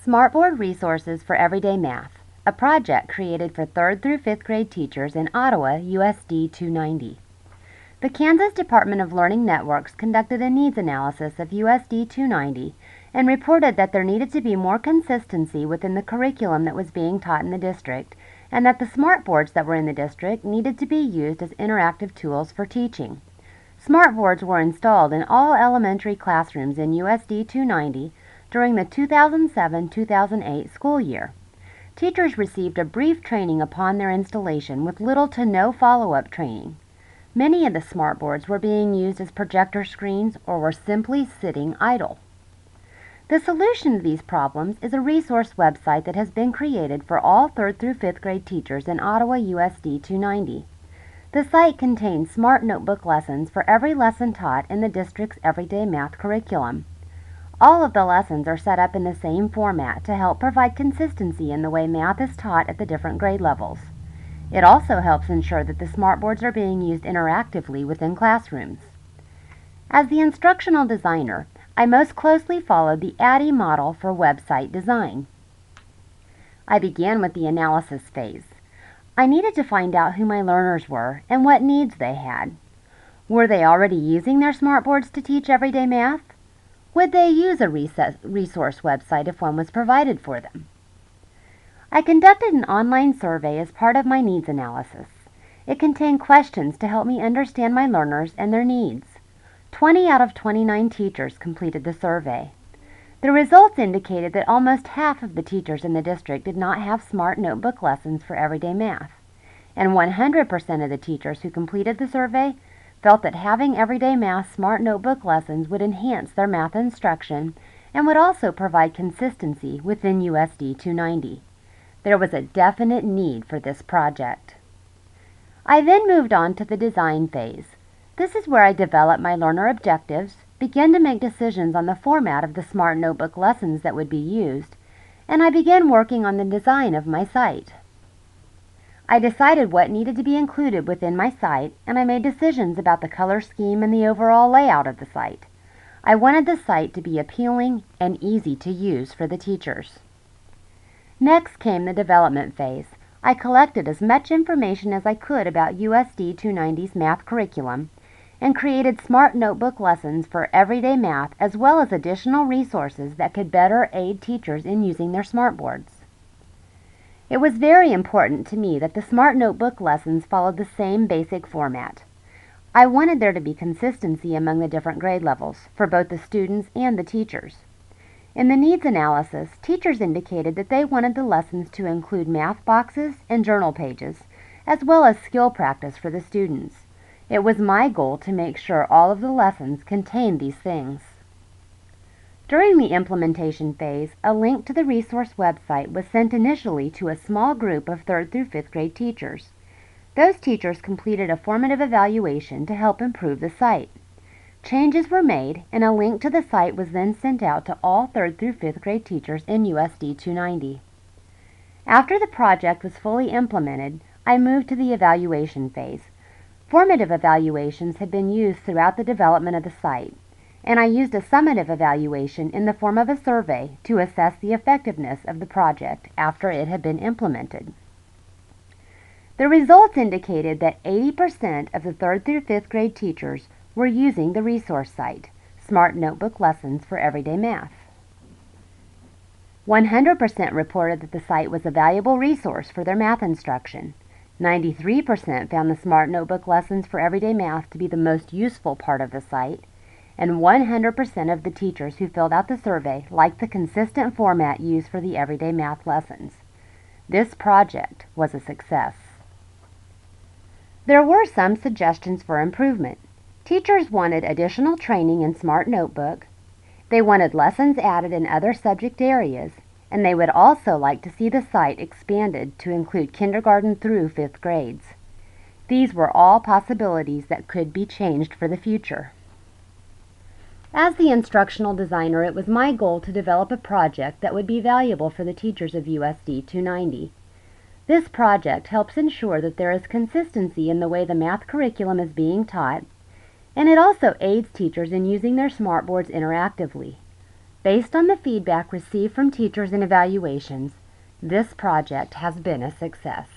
Smartboard Resources for Everyday Math, a project created for 3rd through 5th grade teachers in Ottawa, USD 290. The Kansas Department of Learning Networks conducted a needs analysis of USD 290 and reported that there needed to be more consistency within the curriculum that was being taught in the district, and that the smartboards that were in the district needed to be used as interactive tools for teaching. Smartboards were installed in all elementary classrooms in USD 290 during the 2007-2008 school year. Teachers received a brief training upon their installation with little to no follow-up training. Many of the smartboards were being used as projector screens or were simply sitting idle. The solution to these problems is a resource website that has been created for all 3rd through 5th grade teachers in Ottawa, USD 290. The site contains smart notebook lessons for every lesson taught in the district's everyday math curriculum. All of the lessons are set up in the same format to help provide consistency in the way math is taught at the different grade levels. It also helps ensure that the smartboards are being used interactively within classrooms. As the instructional designer, I most closely followed the it899 model for website design. I began with the analysis phase. I needed to find out who my learners were and what needs they had. Were they already using their smartboards to teach everyday math? Would they use a resource website if one was provided for them? I conducted an online survey as part of my needs analysis. It contained questions to help me understand my learners and their needs. 20 out of 29 teachers completed the survey. The results indicated that almost half of the teachers in the district did not have smart notebook lessons for everyday math, and 100% of the teachers who completed the survey felt that having everyday math smart notebook lessons would enhance their math instruction and would also provide consistency within USD 290. There was a definite need for this project. I then moved on to the design phase. This is where I developed my learner objectives, began to make decisions on the format of the smart notebook lessons that would be used, and I began working on the design of my site. I decided what needed to be included within my site, and I made decisions about the color scheme and the overall layout of the site. I wanted the site to be appealing and easy to use for the teachers. Next came the development phase. I collected as much information as I could about USD 290's math curriculum and created smart notebook lessons for everyday math as well as additional resources that could better aid teachers in using their smartboards. It was very important to me that the smart notebook lessons followed the same basic format. I wanted there to be consistency among the different grade levels for both the students and the teachers. In the needs analysis, teachers indicated that they wanted the lessons to include math boxes and journal pages, as well as skill practice for the students. It was my goal to make sure all of the lessons contained these things. During the implementation phase, a link to the resource website was sent initially to a small group of 3rd through 5th grade teachers. Those teachers completed a formative evaluation to help improve the site. Changes were made, and a link to the site was then sent out to all 3rd through 5th grade teachers in USD 290. After the project was fully implemented, I moved to the evaluation phase. Formative evaluations had been used throughout the development of the site, and I used a summative evaluation in the form of a survey to assess the effectiveness of the project after it had been implemented. The results indicated that 80% of the 3rd through 5th grade teachers were using the resource site, Smart Notebook Lessons for Everyday Math. 100% reported that the site was a valuable resource for their math instruction. 93% found the Smart Notebook Lessons for Everyday Math to be the most useful part of the site, and 100% of the teachers who filled out the survey liked the consistent format used for the everyday math lessons. This project was a success. There were some suggestions for improvement. Teachers wanted additional training in Smart Notebook. They wanted lessons added in other subject areas, and they would also like to see the site expanded to include kindergarten through 5th grades. These were all possibilities that could be changed for the future. As the instructional designer, it was my goal to develop a project that would be valuable for the teachers of USD 290. This project helps ensure that there is consistency in the way the math curriculum is being taught, and it also aids teachers in using their smartboards interactively. Based on the feedback received from teachers and evaluations, this project has been a success.